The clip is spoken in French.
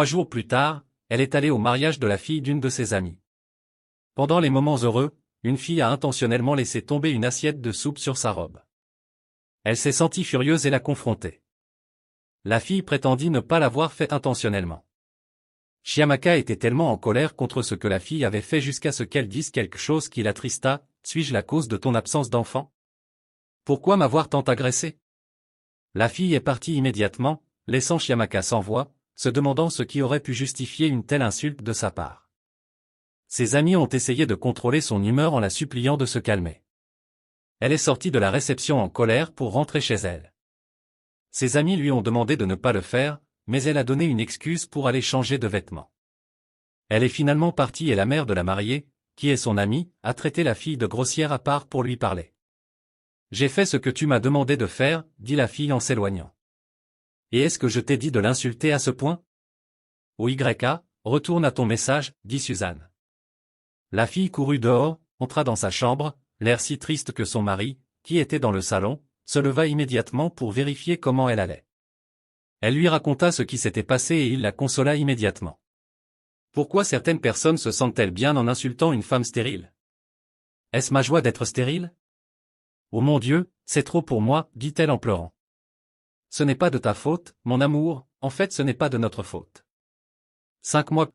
3 jours plus tard, elle est allée au mariage de la fille d'une de ses amies. Pendant les moments heureux, une fille a intentionnellement laissé tomber une assiette de soupe sur sa robe. Elle s'est sentie furieuse et l'a confrontée. La fille prétendit ne pas l'avoir fait intentionnellement. Chiamaka était tellement en colère contre ce que la fille avait fait jusqu'à ce qu'elle dise quelque chose qui l'attrista. Suis-je la cause de ton absence d'enfant? Pourquoi m'avoir tant agressé? La fille est partie immédiatement, laissant Chiamaka sans voix, se demandant ce qui aurait pu justifier une telle insulte de sa part. Ses amis ont essayé de contrôler son humeur en la suppliant de se calmer. Elle est sortie de la réception en colère pour rentrer chez elle. Ses amis lui ont demandé de ne pas le faire, mais elle a donné une excuse pour aller changer de vêtements. Elle est finalement partie et la mère de la mariée, qui est son amie, a traité la fille de grossière à part pour lui parler. J'ai fait ce que tu m'as demandé de faire, dit la fille en s'éloignant. Et est-ce que je t'ai dit de l'insulter à ce point? OYA, retourne à ton message, dit Suzanne. La fille courut dehors, entra dans sa chambre, l'air si triste que son mari, qui était dans le salon, se leva immédiatement pour vérifier comment elle allait. Elle lui raconta ce qui s'était passé et il la consola immédiatement. Pourquoi certaines personnes se sentent-elles bien en insultant une femme stérile? Est-ce ma joie d'être stérile? Oh mon Dieu, c'est trop pour moi, dit-elle en pleurant. Ce n'est pas de ta faute, mon amour, en fait ce n'est pas de notre faute. 5 mois